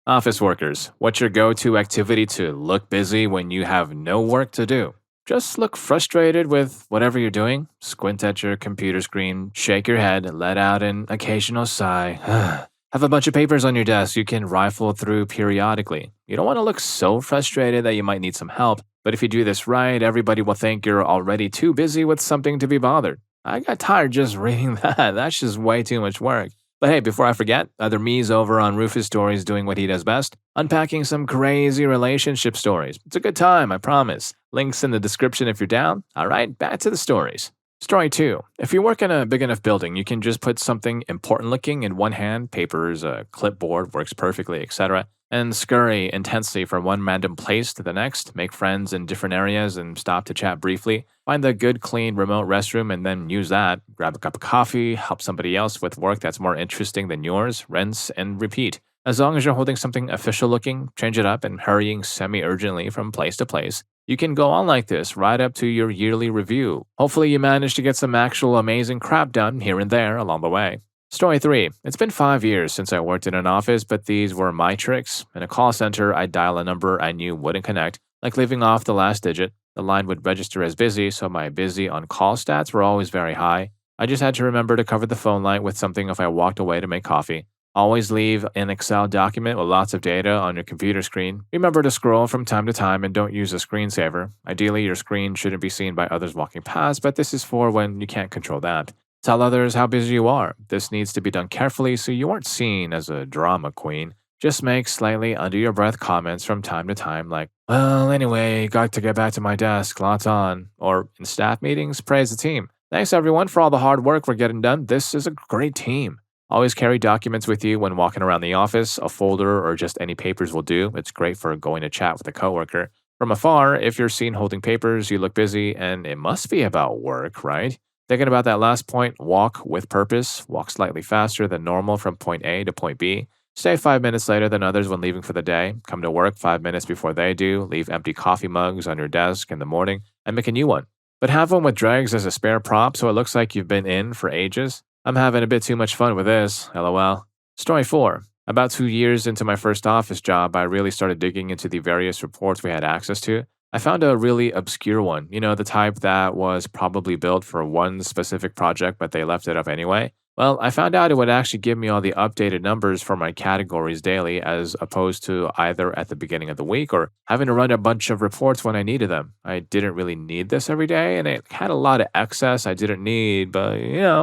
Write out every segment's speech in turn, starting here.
Office workers, what's your go-to activity to look busy when you have no work to do? Just look frustrated with whatever you're doing, squint at your computer screen, shake your head, let out an occasional sigh. Have a bunch of papers on your desk you can rifle through periodically. You don't want to look so frustrated that you might need some help, but if you do this right, everybody will think you're already too busy with something to be bothered. I got tired just reading that. That's just way too much work. But hey, before I forget, other me's over on Rufus Stories doing what he does best, unpacking some crazy relationship stories. It's a good time, I promise. Links in the description if you're down. All right, back to the stories. Story 2. If you work in a big enough building, you can just put something important looking in one hand, papers, a clipboard works perfectly, etc., and scurry intensely from one random place to the next, make friends in different areas and stop to chat briefly, find the good clean remote restroom and then use that, grab a cup of coffee, help somebody else with work that's more interesting than yours, rinse and repeat. As long as you're holding something official looking, change it up and hurrying semi-urgently from place to place, you can go on like this right up to your yearly review. Hopefully you manage to get some actual amazing crap done here and there along the way. Story 3. It's been 5 years since I worked in an office, but these were my tricks. In a call center, I'd dial a number I knew wouldn't connect, like leaving off the last digit. The line would register as busy, so my busy on call stats were always very high. I just had to remember to cover the phone line with something if I walked away to make coffee. Always leave an Excel document with lots of data on your computer screen. Remember to scroll from time to time and don't use a screensaver. Ideally, your screen shouldn't be seen by others walking past, but this is for when you can't control that. Tell others how busy you are. This needs to be done carefully so you aren't seen as a drama queen. Just make slightly under your breath comments from time to time like, well, anyway, got to get back to my desk, lots on. Or in staff meetings, praise the team. Thanks everyone for all the hard work we're getting done. This is a great team. Always carry documents with you when walking around the office. A folder or just any papers will do. It's great for going to chat with a coworker. From afar, if you're seen holding papers, you look busy and it must be about work, right? Thinking about that last point, walk with purpose. Walk slightly faster than normal from point A to point B. Stay 5 minutes later than others when leaving for the day. Come to work 5 minutes before they do. Leave empty coffee mugs on your desk in the morning and make a new one. But have one with dregs as a spare prop so it looks like you've been in for ages. I'm having a bit too much fun with this, lol. Story 4. About 2 years into my first office job, I really started digging into the various reports we had access to. I found a really obscure one, the type that was probably built for one specific project, but they left it up anyway. Well, I found out it would actually give me all the updated numbers for my categories daily as opposed to either at the beginning of the week or having to run a bunch of reports when I needed them. I didn't really need this every day, and it had a lot of excess I didn't need, but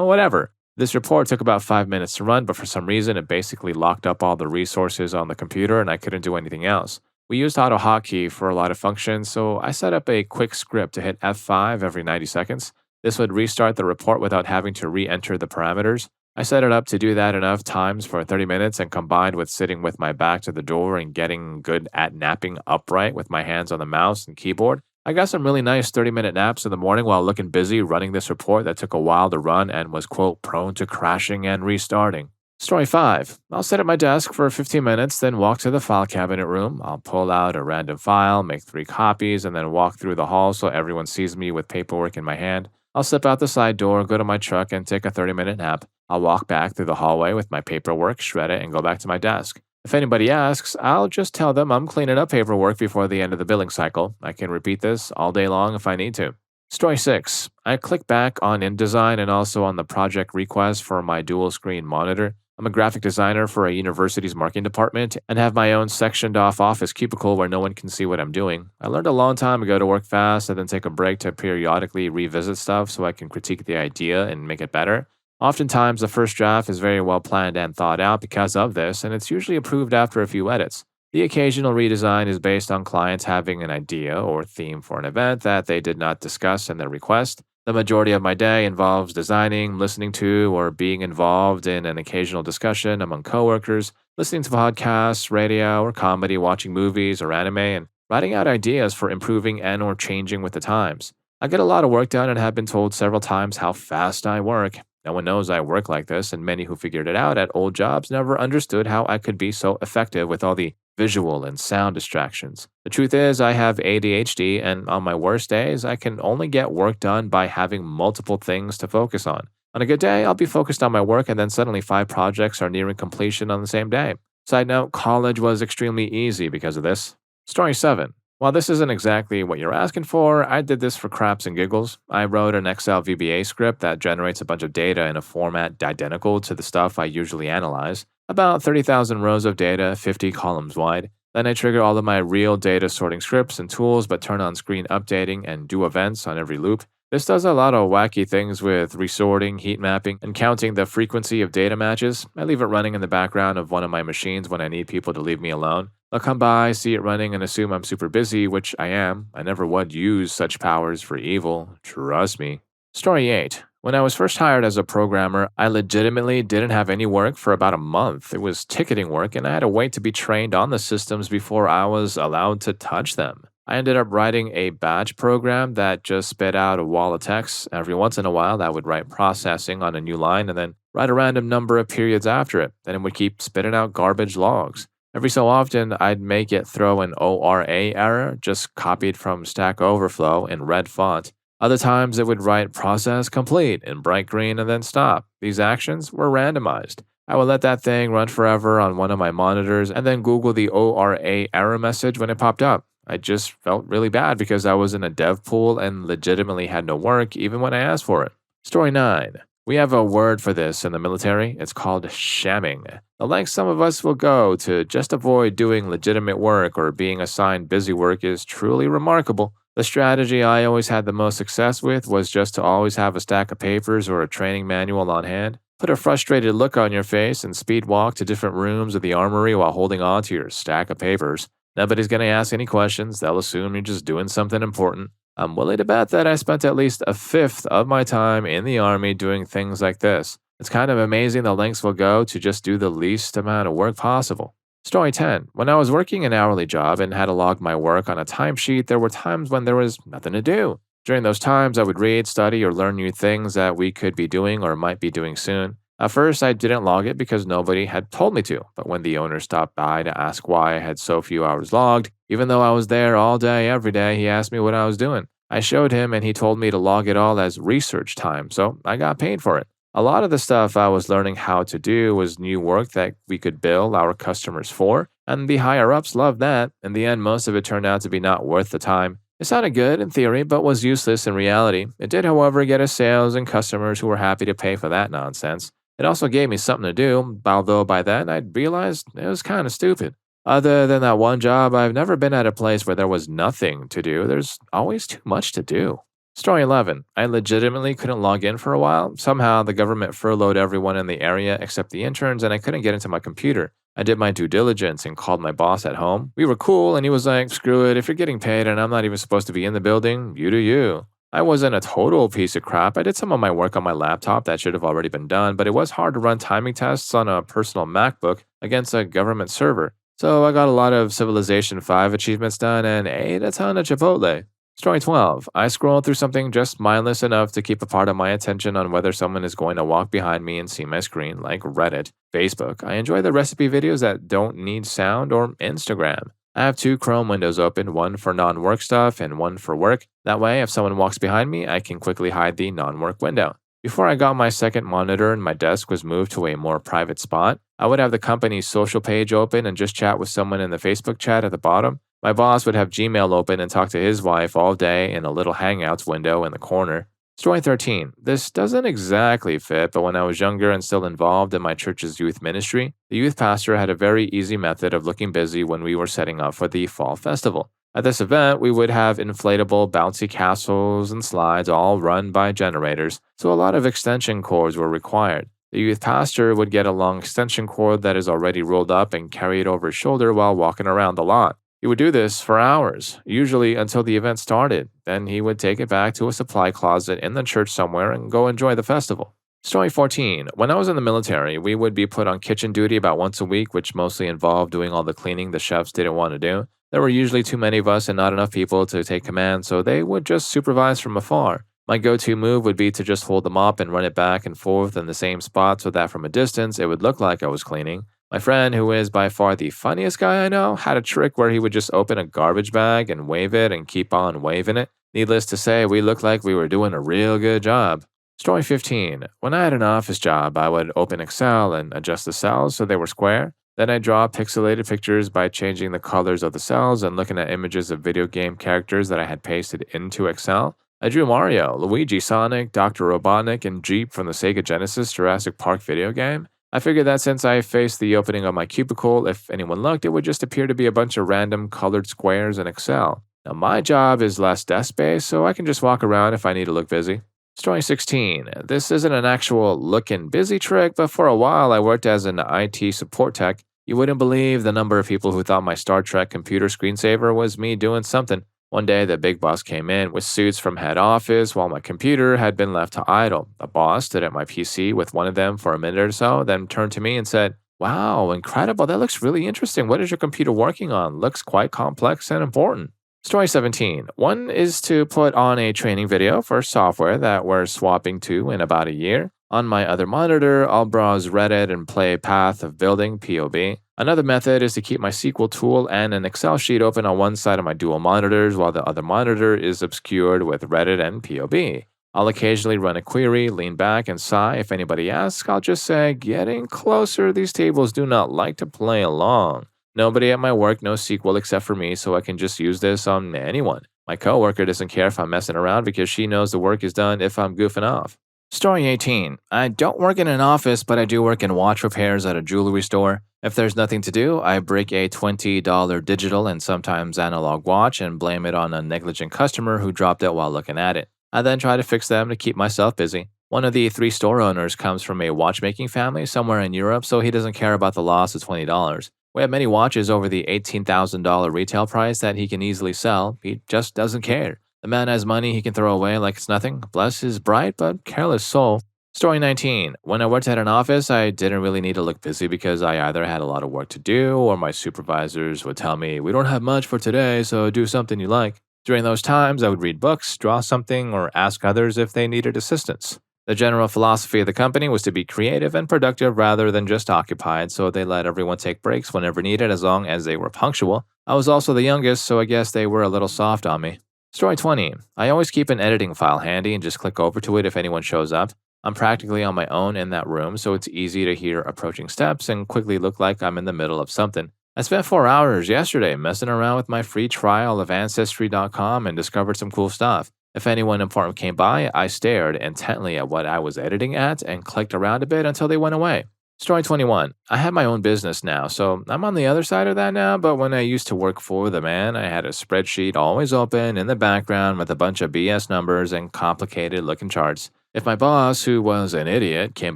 whatever. This report took about 5 minutes to run, but for some reason it basically locked up all the resources on the computer and I couldn't do anything else. We used AutoHotkey for a lot of functions, so I set up a quick script to hit F5 every 90 seconds. This would restart the report without having to re-enter the parameters. I set it up to do that enough times for 30 minutes and combined with sitting with my back to the door and getting good at napping upright with my hands on the mouse and keyboard, I got some really nice 30-minute naps in the morning while looking busy running this report that took a while to run and was, quote, prone to crashing and restarting. Story 5. I'll sit at my desk for 15 minutes, then walk to the file cabinet room. I'll pull out a random file, make 3 copies, and then walk through the hall so everyone sees me with paperwork in my hand. I'll slip out the side door, go to my truck, and take a 30-minute nap. I'll walk back through the hallway with my paperwork, shred it, and go back to my desk. If anybody asks, I'll just tell them I'm cleaning up paperwork before the end of the billing cycle. I can repeat this all day long if I need to. Story 6. I click back on InDesign and also on the project request for my dual screen monitor. I'm a graphic designer for a university's marketing department and have my own sectioned off office cubicle where no one can see what I'm doing. I learned a long time ago to work fast and then take a break to periodically revisit stuff so I can critique the idea and make it better. Oftentimes, the first draft is very well planned and thought out because of this, and it's usually approved after a few edits. The occasional redesign is based on clients having an idea or theme for an event that they did not discuss in their request. The majority of my day involves designing, listening to, or being involved in an occasional discussion among coworkers, listening to podcasts, radio, or comedy, watching movies or anime, and writing out ideas for improving and or changing with the times. I get a lot of work done and have been told several times how fast I work. No one knows I work like this, and many who figured it out at old jobs never understood how I could be so effective with all the visual and sound distractions. The truth is, I have ADHD, and on my worst days, I can only get work done by having multiple things to focus on. On a good day, I'll be focused on my work, and then suddenly 5 projects are nearing completion on the same day. Side note, college was extremely easy because of this. Story 7. While this isn't exactly what you're asking for, I did this for craps and giggles. I wrote an Excel VBA script that generates a bunch of data in a format identical to the stuff I usually analyze. About 30,000 rows of data, 50 columns wide. Then I trigger all of my real data sorting scripts and tools, but turn on screen updating and do events on every loop. This does a lot of wacky things with resorting, heat mapping, and counting the frequency of data matches. I leave it running in the background of one of my machines when I need people to leave me alone. They'll come by, see it running, and assume I'm super busy, which I am. I never would use such powers for evil. Trust me. Story 8. When I was first hired as a programmer, I legitimately didn't have any work for about a month. It was ticketing work, and I had to wait to be trained on the systems before I was allowed to touch them. I ended up writing a batch program that just spit out a wall of text. Every once in a while, I would write processing on a new line and then write a random number of periods after it. Then it would keep spitting out garbage logs. Every so often, I'd make it throw an ORA error, just copied from Stack Overflow in red font. Other times, it would write process complete in bright green and then stop. These actions were randomized. I would let that thing run forever on one of my monitors and then Google the ORA error message when it popped up. I just felt really bad because I was in a dev pool and legitimately had no work even when I asked for it. Story 9. We have a word for this in the military. It's called shamming. The length some of us will go to just avoid doing legitimate work or being assigned busy work is truly remarkable. The strategy I always had the most success with was just to always have a stack of papers or a training manual on hand. Put a frustrated look on your face and speed walk to different rooms of the armory while holding on to your stack of papers. Nobody's going to ask any questions. They'll assume you're just doing something important. I'm willing to bet that I spent at least a fifth of my time in the army doing things like this. It's kind of amazing the lengths we'll go to just do the least amount of work possible. Story 10. When I was working an hourly job and had to log my work on a timesheet, there were times when there was nothing to do. During those times, I would read, study, or learn new things that we could be doing or might be doing soon. At first, I didn't log it because nobody had told me to, but when the owner stopped by to ask why I had so few hours logged, even though I was there all day, every day, he asked me what I was doing. I showed him and he told me to log it all as research time, so I got paid for it. A lot of the stuff I was learning how to do was new work that we could bill our customers for, and the higher-ups loved that. In the end, most of it turned out to be not worth the time. It sounded good in theory, but was useless in reality. It did, however, get us sales and customers who were happy to pay for that nonsense. It also gave me something to do, although by then I'd realized it was kind of stupid. Other than that one job, I've never been at a place where there was nothing to do. There's always too much to do. Story 11. I legitimately couldn't log in for a while. Somehow, the government furloughed everyone in the area except the interns, and I couldn't get into my computer. I did my due diligence and called my boss at home. We were cool, and he was like, screw it, if you're getting paid and I'm not even supposed to be in the building, you do you. I wasn't a total piece of crap. I did some of my work on my laptop that should have already been done, but it was hard to run timing tests on a personal MacBook against a government server. So I got a lot of Civilization 5 achievements done and ate a ton of Chipotle. Story 12. I scrolled through something just mindless enough to keep a part of my attention on whether someone is going to walk behind me and see my screen, like Reddit, Facebook. I enjoy the recipe videos that don't need sound, or Instagram. I have 2 Chrome windows open, one for non-work stuff and one for work. That way, if someone walks behind me, I can quickly hide the non-work window. Before I got my second monitor and my desk was moved to a more private spot, I would have the company's social page open and just chat with someone in the Facebook chat at the bottom. My boss would have Gmail open and talk to his wife all day in a little Hangouts window in the corner. Story 13. This doesn't exactly fit, but when I was younger and still involved in my church's youth ministry, the youth pastor had a very easy method of looking busy when we were setting up for the fall festival. At this event, we would have inflatable bouncy castles and slides all run by generators, so a lot of extension cords were required. The youth pastor would get a long extension cord that is already rolled up and carry it over his shoulder while walking around the lot. He would do this for hours, usually until the event started. Then he would take it back to a supply closet in the church somewhere and go enjoy the festival. Story 14. When I was in the military, we would be put on kitchen duty about once a week, which mostly involved doing all the cleaning the chefs didn't want to do. There were usually too many of us and not enough people to take command, so they would just supervise from afar. My go-to move would be to just hold the mop and run it back and forth in the same spot so that from a distance it would look like I was cleaning. My friend, who is by far the funniest guy I know, had a trick where he would just open a garbage bag and wave it and keep on waving it. Needless to say, we looked like we were doing a real good job. Story 15. When I had an office job, I would open Excel and adjust the cells so they were square. Then I draw pixelated pictures by changing the colors of the cells and looking at images of video game characters that I had pasted into Excel. I drew Mario, Luigi, Sonic, Dr. Robotnik, and Jeep from the Sega Genesis Jurassic Park video game. I figured that since I faced the opening of my cubicle, if anyone looked, it would just appear to be a bunch of random colored squares in Excel. Now, my job is less desk based, so I can just walk around if I need to look busy. Story 16. This isn't an actual looking busy trick, but for a while I worked as an IT support tech. You wouldn't believe the number of people who thought my Star Trek computer screensaver was me doing something. One day, the big boss came in with suits from head office while my computer had been left to idle. The boss stood at my PC with one of them for a minute or so, then turned to me and said, "Wow, incredible. That looks really interesting. What is your computer working on? Looks quite complex and important." Story 17. One is to put on a training video for software that we're swapping to in about a year. On my other monitor, I'll browse Reddit and play Path of Building (POB). Another method is to keep my SQL tool and an Excel sheet open on one side of my dual monitors while the other monitor is obscured with Reddit and POB. I'll occasionally run a query, lean back, and sigh. If anybody asks, I'll just say, "Getting closer, these tables do not like to play along." Nobody at my work knows SQL except for me, so I can just use this on anyone. My coworker doesn't care if I'm messing around because she knows the work is done if I'm goofing off. Story 18. I don't work in an office, but I do work in watch repairs at a jewelry store. If there's nothing to do, I break a $20 digital and sometimes analog watch and blame it on a negligent customer who dropped it while looking at it. I then try to fix them to keep myself busy. One of the three store owners comes from a watchmaking family somewhere in Europe, so he doesn't care about the loss of $20. We have many watches over the $18,000 retail price that he can easily sell. He just doesn't care. The man has money he can throw away like it's nothing. Bless his bright but careless soul. Story 19. When I worked at an office, I didn't really need to look busy because I either had a lot of work to do or my supervisors would tell me, "We don't have much for today, so do something you like." During those times, I would read books, draw something, or ask others if they needed assistance. The general philosophy of the company was to be creative and productive rather than just occupied, so they let everyone take breaks whenever needed as long as they were punctual. I was also the youngest, so I guess they were a little soft on me. Story 20. I always keep an editing file handy and just click over to it if anyone shows up. I'm practically on my own in that room, so it's easy to hear approaching steps and quickly look like I'm in the middle of something. I spent 4 hours yesterday messing around with my free trial of Ancestry.com and discovered some cool stuff. If anyone important came by, I stared intently at what I was editing at and clicked around a bit until they went away. Story 21. I have my own business now, so I'm on the other side of that now, but when I used to work for the man, I had a spreadsheet always open in the background with a bunch of BS numbers and complicated looking charts. If my boss, who was an idiot, came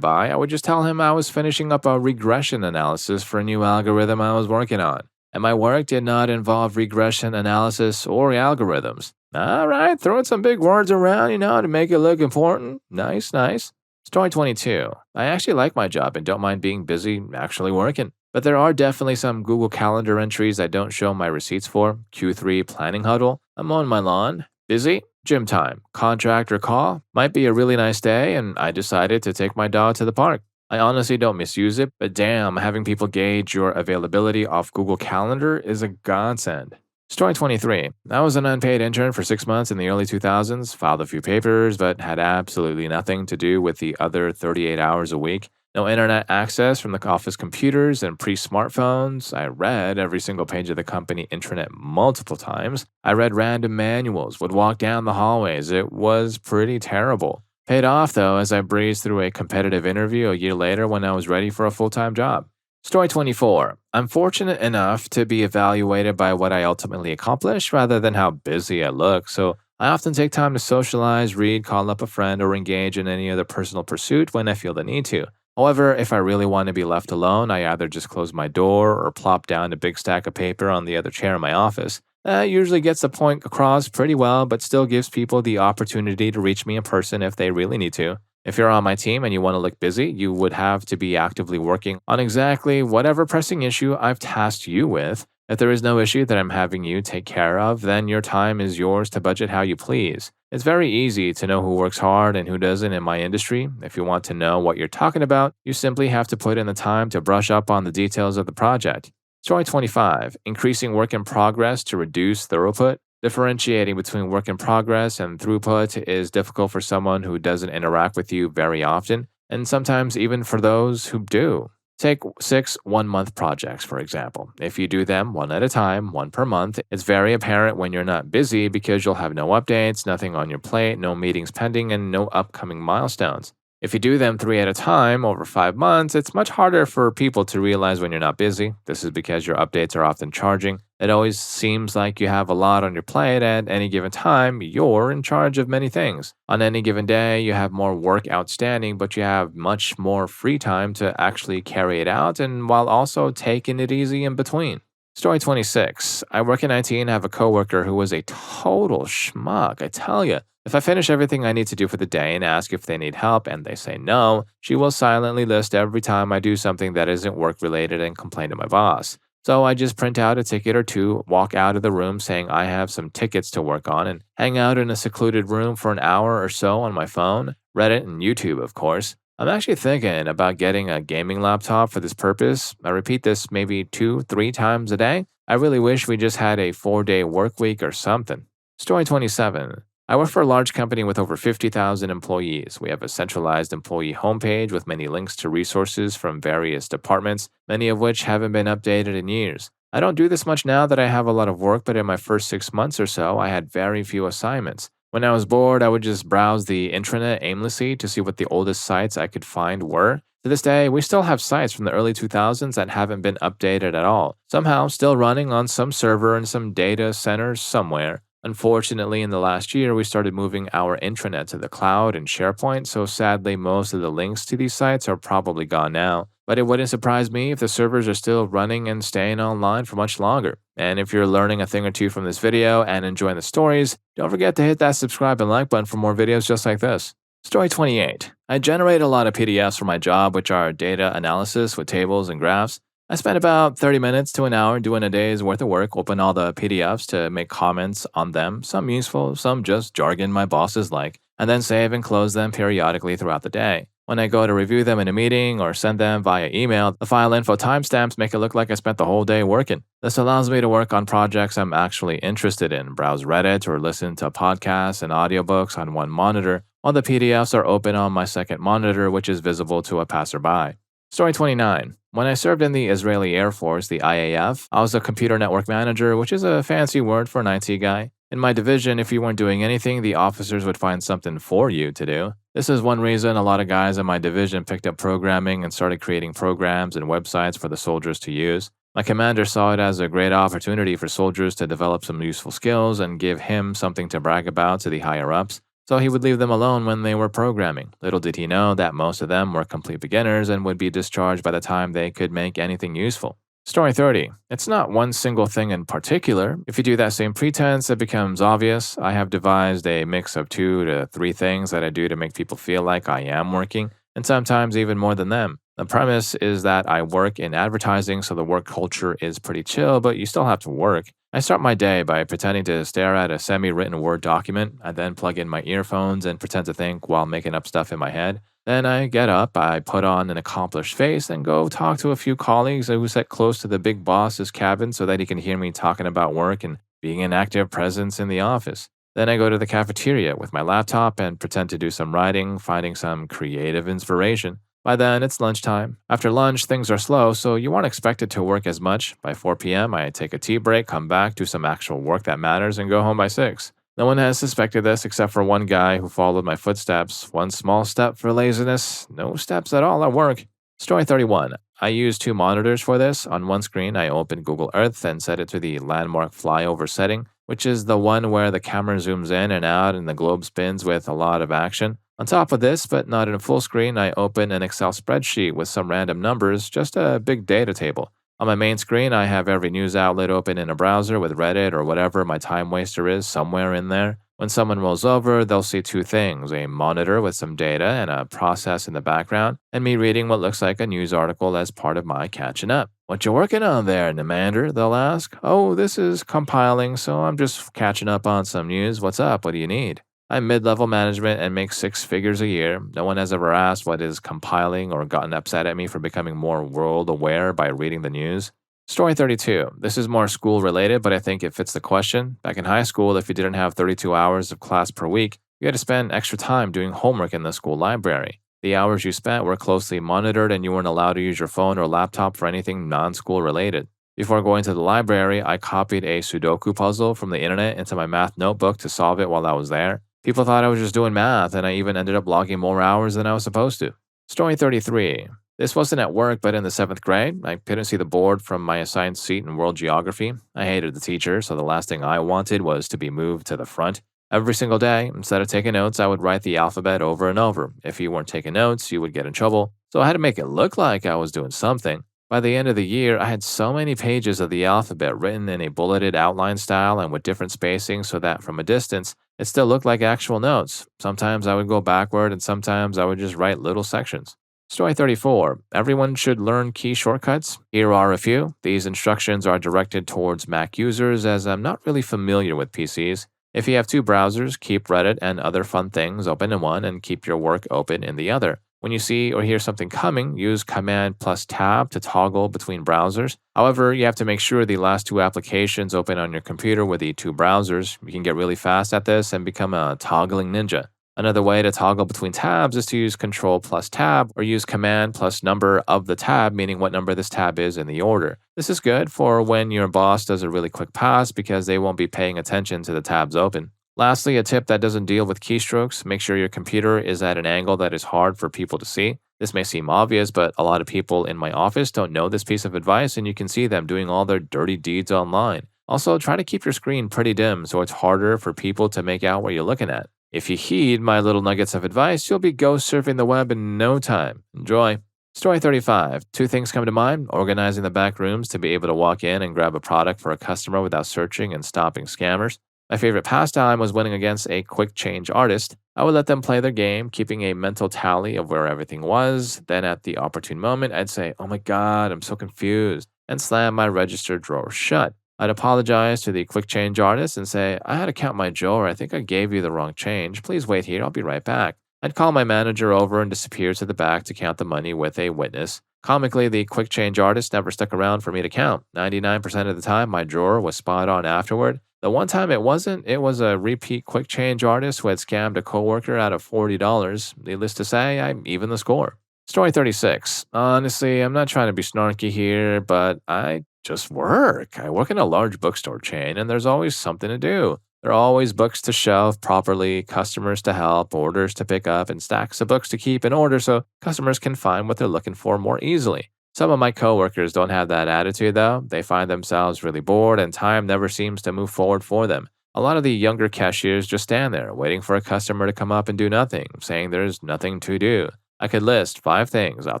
by, I would just tell him I was finishing up a regression analysis for a new algorithm I was working on. And my work did not involve regression analysis or algorithms. All right, throwing some big words around, to make it look important. Nice, nice. Story 22. I actually like my job and don't mind being busy actually working. But there are definitely some Google Calendar entries I don't show my receipts for. Q3 planning huddle. I'm on my lawn. Busy. Gym time. Contractor call. Might be a really nice day and I decided to take my dog to the park. I honestly don't misuse it, but damn, having people gauge your availability off Google Calendar is a godsend. Story 23. I was an unpaid intern for 6 months in the early 2000s, filed a few papers, but had absolutely nothing to do with the other 38 hours a week. No internet access from the office computers and pre-smartphones. I read every single page of the company intranet multiple times. I read random manuals, would walk down the hallways. It was pretty terrible. Paid off, though, as I breezed through a competitive interview a year later when I was ready for a full-time job. Story 24. I'm fortunate enough to be evaluated by what I ultimately accomplish rather than how busy I look, so I often take time to socialize, read, call up a friend, or engage in any other personal pursuit when I feel the need to. However, if I really want to be left alone, I either just close my door or plop down a big stack of paper on the other chair in my office. That usually gets the point across pretty well, but still gives people the opportunity to reach me in person if they really need to. If you're on my team and you want to look busy, you would have to be actively working on exactly whatever pressing issue I've tasked you with. If there is no issue that I'm having you take care of, then your time is yours to budget how you please. It's very easy to know who works hard and who doesn't in my industry. If you want to know what you're talking about, you simply have to put in the time to brush up on the details of the project. Story 25. Increasing work in progress to reduce throughput. Differentiating between work in progress and throughput is difficult for someone who doesn't interact with you very often, and sometimes even for those who do. Take 6 1 month projects, for example. If you do them one at a time, one per month, it's very apparent when you're not busy because you'll have no updates, nothing on your plate, no meetings pending, and no upcoming milestones. If you do them 3 at a time over 5 months, it's much harder for people to realize when you're not busy. This is because your updates are often charging. It always seems like you have a lot on your plate at any given time. You're in charge of many things. On any given day, you have more work outstanding, but you have much more free time to actually carry it out and while also taking it easy in between. Story 26. I work in IT and have a coworker who is a total schmuck, I tell you. If I finish everything I need to do for the day and ask if they need help and they say no, she will silently list every time I do something that isn't work related and complain to my boss. So I just print out a ticket or two, walk out of the room saying I have some tickets to work on, and hang out in a secluded room for an hour or so on my phone, Reddit, and YouTube, of course. I'm actually thinking about getting a gaming laptop for this purpose. I repeat this maybe 2, 3 times a day. I really wish we just had a 4-day work week or something. Story 27. I work for a large company with over 50,000 employees. We have a centralized employee homepage with many links to resources from various departments, many of which haven't been updated in years. I don't do this much now that I have a lot of work, but in my first 6 months or so, I had very few assignments. When I was bored, I would just browse the intranet aimlessly to see what the oldest sites I could find were. To this day, we still have sites from the early 2000s that haven't been updated at all, somehow still running on some server in some data center somewhere. Unfortunately, in the last year, we started moving our intranet to the cloud and SharePoint, so sadly, most of the links to these sites are probably gone now. But it wouldn't surprise me if the servers are still running and staying online for much longer. And if you're learning a thing or two from this video and enjoying the stories, don't forget to hit that subscribe and like button for more videos just like this. Story 28. I generate a lot of PDFs for my job, which are data analysis with tables and graphs. I spent about 30 minutes to an hour doing a day's worth of work, open all the PDFs to make comments on them, some useful, some just jargon my bosses like, and then save and close them periodically throughout the day. When I go to review them in a meeting or send them via email, the file info timestamps make it look like I spent the whole day working. This allows me to work on projects I'm actually interested in, browse Reddit or listen to podcasts and audiobooks on one monitor, while the PDFs are open on my second monitor, which is visible to a passerby. Story 29. When I served in the Israeli Air Force, the IAF, I was a computer network manager, which is a fancy word for an IT guy. In my division, if you weren't doing anything, the officers would find something for you to do. This is one reason a lot of guys in my division picked up programming and started creating programs and websites for the soldiers to use. My commander saw it as a great opportunity for soldiers to develop some useful skills and give him something to brag about to the higher-ups. So he would leave them alone when they were programming. Little did he know that most of them were complete beginners and would be discharged by the time they could make anything useful. Story 30. It's not one single thing in particular. If you do that same pretense, it becomes obvious. I have devised a mix of 2 to 3 things that I do to make people feel like I am working, and sometimes even more than them. The premise is that I work in advertising, so the work culture is pretty chill, but you still have to work. I start my day by pretending to stare at a semi-written Word document. I then plug in my earphones and pretend to think while making up stuff in my head. Then I get up, I put on an accomplished face, and go talk to a few colleagues who sit close to the big boss's cabin so that he can hear me talking about work and being an active presence in the office. Then I go to the cafeteria with my laptop and pretend to do some writing, finding some creative inspiration. By then, it's lunchtime. After lunch, things are slow, so you aren't expected to work as much. By 4 p.m., I take a tea break, come back, do some actual work that matters, and go home by 6. No one has suspected this except for one guy who followed my footsteps. One small step for laziness, no steps at all at work. Story 31. I use 2 monitors for this. On one screen, I open Google Earth and set it to the landmark flyover setting, which is the one where the camera zooms in and out and the globe spins with a lot of action. On top of this, but not in full screen, I open an Excel spreadsheet with some random numbers, just a big data table. On my main screen, I have every news outlet open in a browser with Reddit or whatever my time waster is somewhere in there. When someone rolls over, they'll see 2 things, a monitor with some data and a process in the background, and me reading what looks like a news article as part of my catching up. "What you working on there, Namander?" they'll ask. "Oh, this is compiling, so I'm just catching up on some news. What's up? What do you need?" I'm mid-level management and make 6 figures a year. No one has ever asked what is compiling or gotten upset at me for becoming more world-aware by reading the news. Story 32. This is more school-related, but I think it fits the question. Back in high school, if you didn't have 32 hours of class per week, you had to spend extra time doing homework in the school library. The hours you spent were closely monitored and you weren't allowed to use your phone or laptop for anything non school related. Before going to the library, I copied a Sudoku puzzle from the internet into my math notebook to solve it while I was there. People thought I was just doing math, and I even ended up logging more hours than I was supposed to. Story 33. This wasn't at work, but in the seventh grade, I couldn't see the board from my assigned seat in world geography. I hated the teacher, so the last thing I wanted was to be moved to the front. Every single day, instead of taking notes, I would write the alphabet over and over. If you weren't taking notes, you would get in trouble, so I had to make it look like I was doing something. By the end of the year, I had so many pages of the alphabet written in a bulleted outline style and with different spacing so that from a distance, it still looked like actual notes. Sometimes I would go backward and sometimes I would just write little sections. Story 34. Everyone should learn key shortcuts. Here are a few. These instructions are directed towards Mac users as I'm not really familiar with PCs. If you have two browsers, keep Reddit and other fun things open in one and keep your work open in the other. When you see or hear something coming, use Command plus Tab to toggle between browsers. However, you have to make sure the last two applications open on your computer with the two browsers. You can get really fast at this and become a toggling ninja. Another way to toggle between tabs is to use Control plus Tab or use Command plus number of the tab, meaning what number this tab is in the order. This is good for when your boss does a really quick pass because they won't be paying attention to the tabs open. Lastly, a tip that doesn't deal with keystrokes, make sure your computer is at an angle that is hard for people to see. This may seem obvious, but a lot of people in my office don't know this piece of advice, and you can see them doing all their dirty deeds online. Also, try to keep your screen pretty dim so it's harder for people to make out what you're looking at. If you heed my little nuggets of advice, you'll be ghost surfing the web in no time. Enjoy. Story 35. Two things come to mind: organizing the back rooms to be able to walk in and grab a product for a customer without searching and stopping scammers. My favorite pastime was winning against a quick change artist. I would let them play their game, keeping a mental tally of where everything was. Then at the opportune moment, I'd say, "Oh my god, I'm so confused," and slam my register drawer shut. I'd apologize to the quick change artist and say, "I had to count my drawer. I think I gave you the wrong change. Please wait here. I'll be right back." I'd call my manager over and disappear to the back to count the money with a witness. Comically, the quick change artist never stuck around for me to count. 99% of the time, my drawer was spot on afterward. The one time it wasn't, it was a repeat quick change artist who had scammed a coworker out of $40. Needless to say, I evened the score. Story 36. Honestly, I'm not trying to be snarky here, but I just work. I work in a large bookstore chain, and there's always something to do. There are always books to shelve properly, customers to help, orders to pick up, and stacks of books to keep in order so customers can find what they're looking for more easily. Some of my coworkers don't have that attitude though. They find themselves really bored and time never seems to move forward for them. A lot of the younger cashiers just stand there waiting for a customer to come up and do nothing, saying there's nothing to do. I could list 5 things off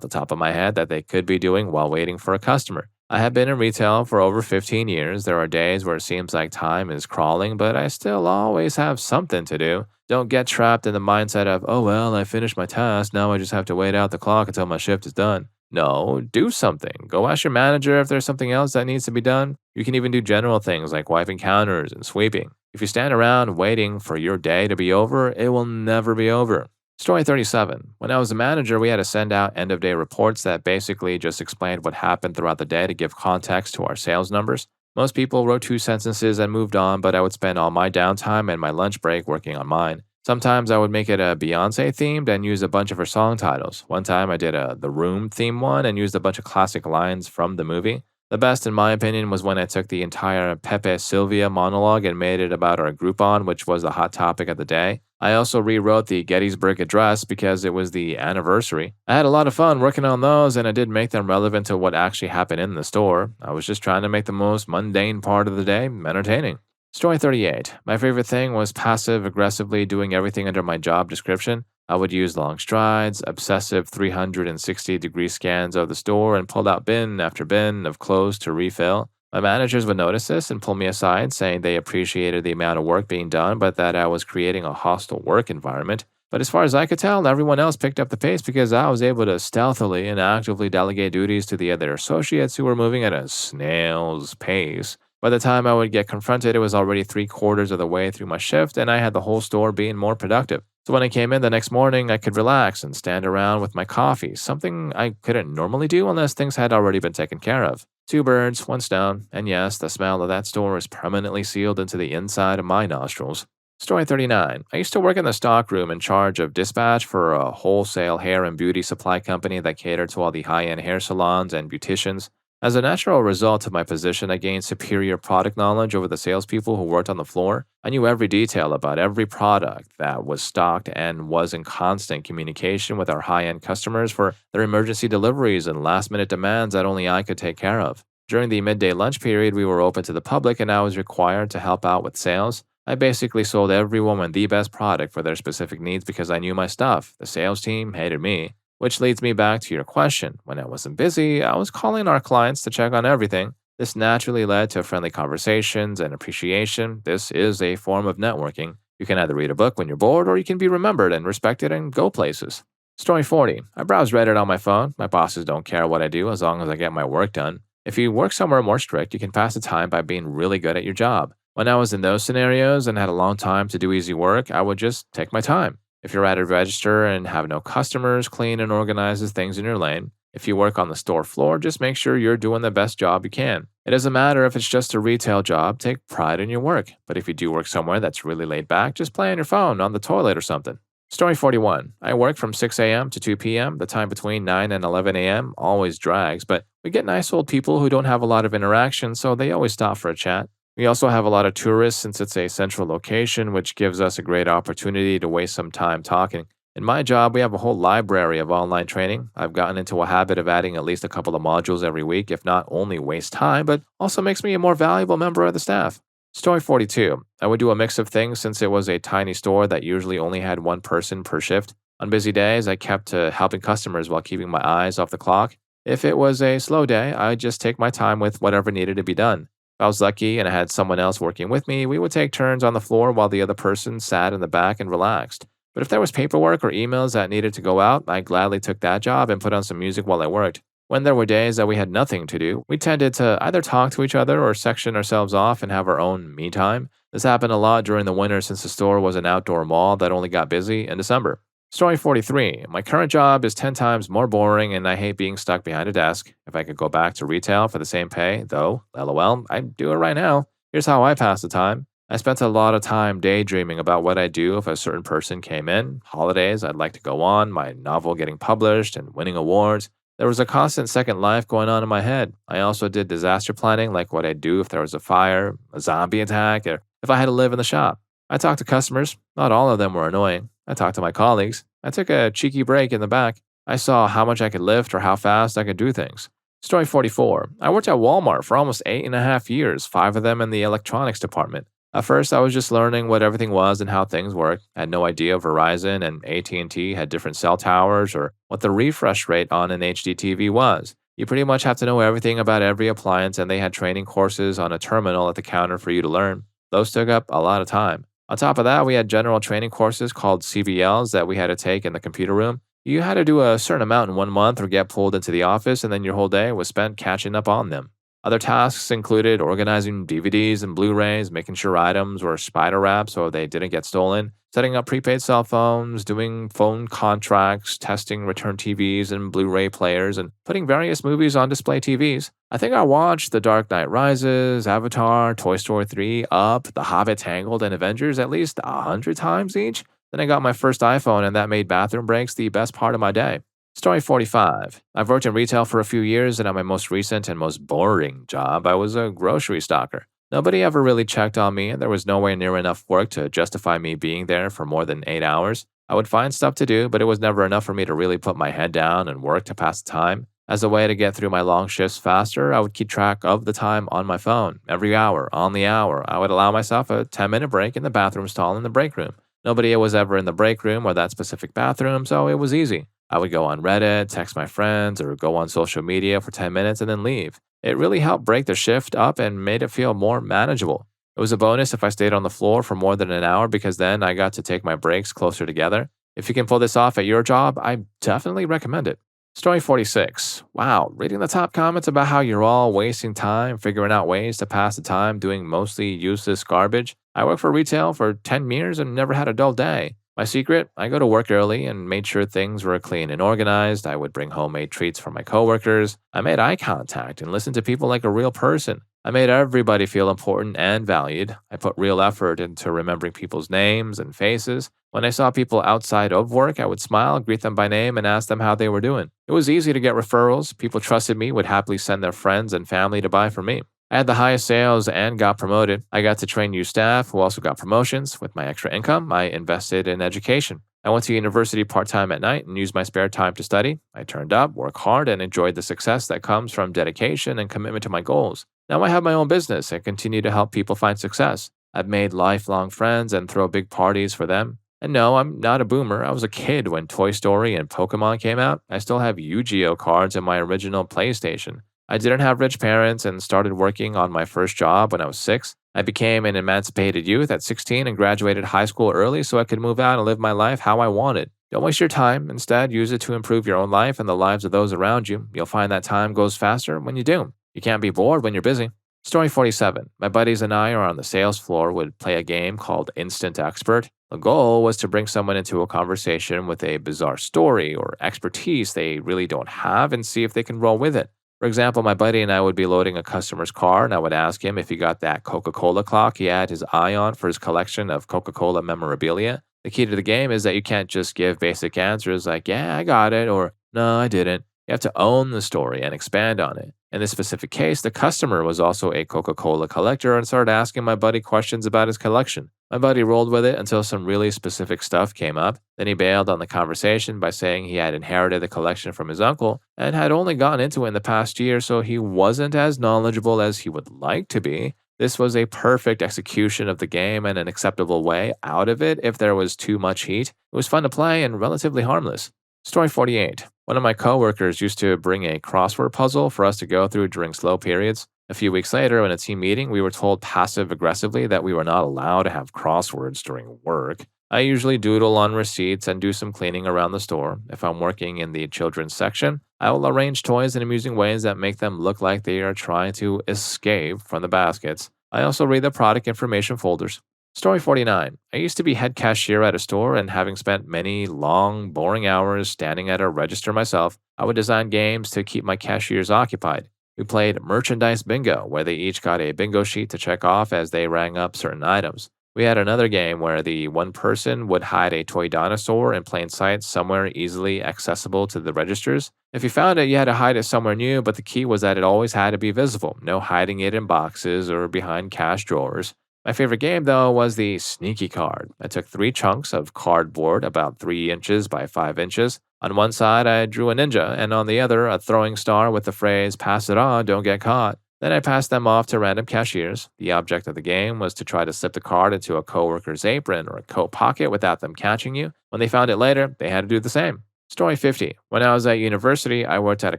the top of my head that they could be doing while waiting for a customer. I have been in retail for over 15 years. There are days where it seems like time is crawling, but I still always have something to do. Don't get trapped in the mindset of, "Oh well, I finished my task, now I just have to wait out the clock until my shift is done." No, do something. Go ask your manager if there's something else that needs to be done. You can even do general things like wiping counters and sweeping. If you stand around waiting for your day to be over, it will never be over. Story 37. When I was a manager, we had to send out end of day reports that basically just explained what happened throughout the day to give context to our sales numbers. Most people wrote 2 sentences and moved on, but I would spend all my downtime and my lunch break working on mine. Sometimes I would make it a Beyonce themed and use a bunch of her song titles. One time I did a The Room theme one and used a bunch of classic lines from the movie. The best, in my opinion, was when I took the entire Pepe Sylvia monologue and made it about our Groupon, which was the hot topic of the day. I also rewrote the Gettysburg Address because it was the anniversary. I had a lot of fun working on those, and I did make them relevant to what actually happened in the store. I was just trying to make the most mundane part of the day entertaining. Story 38. My favorite thing was passive-aggressively doing everything under my job description. I would use long strides, obsessive 360-degree scans of the store, and pull out bin after bin of clothes to refill. My managers would notice this and pull me aside, saying they appreciated the amount of work being done, but that I was creating a hostile work environment. But as far as I could tell, everyone else picked up the pace because I was able to stealthily and actively delegate duties to the other associates who were moving at a snail's pace. By the time I would get confronted, it was already 3/4 of the way through my shift, and I had the whole store being more productive. So when I came in the next morning, I could relax and stand around with my coffee, something I couldn't normally do unless things had already been taken care of. 2 birds, 1 stone, and yes, the smell of that store is permanently sealed into the inside of my nostrils. Story 39. I used to work in the stock room in charge of dispatch for a wholesale hair and beauty supply company that catered to all the high end hair salons and beauticians. As a natural result of my position, I gained superior product knowledge over the salespeople who worked on the floor. I knew every detail about every product that was stocked and was in constant communication with our high end customers for their emergency deliveries and last minute demands that only I could take care of. During the midday lunch period, we were open to the public and I was required to help out with sales. I basically sold every woman the best product for their specific needs because I knew my stuff. The sales team hated me. Which leads me back to your question. When I wasn't busy, I was calling our clients to check on everything. This naturally led to friendly conversations and appreciation. This is a form of networking. You can either read a book when you're bored or you can be remembered and respected and go places. Story 40. I browse Reddit on my phone. My bosses don't care what I do as long as I get my work done. If you work somewhere more strict, you can pass the time by being really good at your job. When I was in those scenarios and had a long time to do easy work, I would just take my time. If you're at a register and have no customers, clean and organizes things in your lane. If you work on the store floor, just make sure you're doing the best job you can. It doesn't matter if it's just a retail job, take pride in your work. But if you do work somewhere that's really laid back, just play on your phone on the toilet or something. Story 41. I work from 6 a.m. to 2 p.m. The time between 9 and 11 a.m. always drags, but we get nice old people who don't have a lot of interaction, so they always stop for a chat. We also have a lot of tourists since it's a central location, which gives us a great opportunity to waste some time talking. In my job, we have a whole library of online training. I've gotten into a habit of adding at least a couple of modules every week, if not only waste time, but also makes me a more valuable member of the staff. Story 42. I would do a mix of things since it was a tiny store that usually only had one person per shift. On busy days, I kept to helping customers while keeping my eyes off the clock. If it was a slow day, I'd just take my time with whatever needed to be done. If I was lucky and I had someone else working with me, we would take turns on the floor while the other person sat in the back and relaxed. But if there was paperwork or emails that needed to go out, I gladly took that job and put on some music while I worked. When there were days that we had nothing to do, we tended to either talk to each other or section ourselves off and have our own me time. This happened a lot during the winter since the store was an outdoor mall that only got busy in December. Story 43. My current job is 10 times more boring and I hate being stuck behind a desk. If I could go back to retail for the same pay, though, lol, I'd do it right now. Here's how I pass the time. I spent a lot of time daydreaming about what I'd do if a certain person came in, holidays I'd like to go on, my novel getting published and winning awards. There was a constant second life going on in my head. I also did disaster planning, like what I'd do if there was a fire, a zombie attack, or if I had to live in the shop. I talked to customers. Not all of them were annoying. I talked to my colleagues. I took a cheeky break in the back. I saw how much I could lift or how fast I could do things. Story 44. I worked at Walmart for almost 8.5 years, 5 of them in the electronics department. At first, I was just learning what everything was and how things worked. I had no idea Verizon and AT&T had different cell towers or what the refresh rate on an HD TV was. You pretty much have to know everything about every appliance, and they had training courses on a terminal at the counter for you to learn. Those took up a lot of time. On top of that, we had general training courses called CVLs that we had to take in the computer room. You had to do a certain amount in 1 month or get pulled into the office, and then your whole day was spent catching up on them. Other tasks included organizing DVDs and Blu-rays, making sure items were spider wrapped so they didn't get stolen, setting up prepaid cell phones, doing phone contracts, testing return TVs and Blu-ray players, and putting various movies on display TVs. I think I watched The Dark Knight Rises, Avatar, Toy Story 3, Up, The Hobbit, Tangled, and Avengers at least 100 times each. Then I got my first iPhone, and that made bathroom breaks the best part of my day. Story 45. I've worked in retail for a few years, and at my most recent and most boring job, I was a grocery stocker. Nobody ever really checked on me, and there was nowhere near enough work to justify me being there for more than 8 hours. I would find stuff to do, but it was never enough for me to really put my head down and work to pass the time. As a way to get through my long shifts faster, I would keep track of the time on my phone. Every hour, on the hour, I would allow myself a 10-minute break in the bathroom stall in the break room. Nobody was ever in the break room or that specific bathroom, so it was easy. I would go on Reddit, text my friends, or go on social media for 10 minutes and then leave. It really helped break the shift up and made it feel more manageable. It was a bonus if I stayed on the floor for more than an hour because then I got to take my breaks closer together. If you can pull this off at your job, I definitely recommend it. Story 46. Wow, reading the top comments about how you're all wasting time figuring out ways to pass the time doing mostly useless garbage. I worked for retail for 10 years and never had a dull day. My secret? I go to work early and made sure things were clean and organized. I would bring homemade treats for my coworkers. I made eye contact and listened to people like a real person. I made everybody feel important and valued. I put real effort into remembering people's names and faces. When I saw people outside of work, I would smile, greet them by name, and ask them how they were doing. It was easy to get referrals. People trusted me, would happily send their friends and family to buy from me. I had the highest sales and got promoted. I got to train new staff who also got promotions. With my extra income, I invested in education. I went to university part time at night and used my spare time to study. I turned up, worked hard, and enjoyed the success that comes from dedication and commitment to my goals. Now I have my own business and continue to help people find success. I've made lifelong friends and throw big parties for them. And no, I'm not a boomer. I was a kid when Toy Story and Pokemon came out. I still have Yu-Gi-Oh cards in my original PlayStation. I didn't have rich parents and started working on my first job when I was 6. I became an emancipated youth at 16 and graduated high school early so I could move out and live my life how I wanted. Don't waste your time. Instead, use it to improve your own life and the lives of those around you. You'll find that time goes faster when you do. You can't be bored when you're busy. Story 47. My buddies and I are on the sales floor would play a game called Instant Expert. The goal was to bring someone into a conversation with a bizarre story or expertise they really don't have and see if they can roll with it. For example, my buddy and I would be loading a customer's car, and I would ask him if he got that Coca-Cola clock he had his eye on for his collection of Coca-Cola memorabilia. The key to the game is that you can't just give basic answers like, yeah, I got it, or no, I didn't. You have to own the story and expand on it. In this specific case, the customer was also a Coca-Cola collector and started asking my buddy questions about his collection. My buddy rolled with it until some really specific stuff came up. Then he bailed on the conversation by saying he had inherited the collection from his uncle and had only gotten into it in the past year, so he wasn't as knowledgeable as he would like to be. This was a perfect execution of the game and an acceptable way out of it if there was too much heat. It was fun to play and relatively harmless. Story 48. One of my coworkers used to bring a crossword puzzle for us to go through during slow periods. A few weeks later, in a team meeting, we were told passive-aggressively that we were not allowed to have crosswords during work. I usually doodle on receipts and do some cleaning around the store. If I'm working in the children's section, I will arrange toys in amusing ways that make them look like they are trying to escape from the baskets. I also read the product information folders. Story 49. I used to be head cashier at a store, and having spent many long, boring hours standing at a register myself, I would design games to keep my cashiers occupied. We played merchandise bingo, where they each got a bingo sheet to check off as they rang up certain items. We had another game where the one person would hide a toy dinosaur in plain sight somewhere easily accessible to the registers. If you found it, you had to hide it somewhere new, but the key was that it always had to be visible, no hiding it in boxes or behind cash drawers. My favorite game, though, was the sneaky card. I took 3 chunks of cardboard about 3 inches by 5 inches. On one side, I drew a ninja, and on the other, a throwing star with the phrase, "Pass it on, don't get caught." Then I passed them off to random cashiers. The object of the game was to try to slip the card into a coworker's apron or a coat pocket without them catching you. When they found it later, they had to do the same. Story 50. When I was at university, I worked at a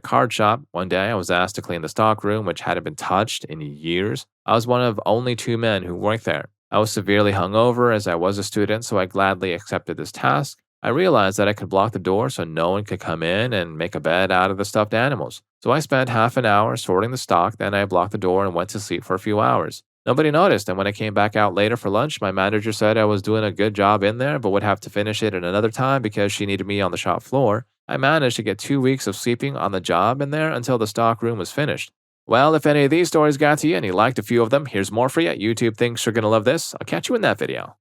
card shop. One day, I was asked to clean the stock room, which hadn't been touched in years. I was one of only 2 men who worked there. I was severely hungover as I was a student, so I gladly accepted this task. I realized that I could block the door so no one could come in and make a bed out of the stuffed animals. So I spent half an hour sorting the stock, then I blocked the door and went to sleep for a few hours. Nobody noticed, and when I came back out later for lunch, my manager said I was doing a good job in there, but would have to finish it at another time because she needed me on the shop floor. I managed to get 2 weeks of sleeping on the job in there until the stock room was finished. Well, if any of these stories got to you and you liked a few of them, here's more for you. YouTube thinks you're going to love this. I'll catch you in that video.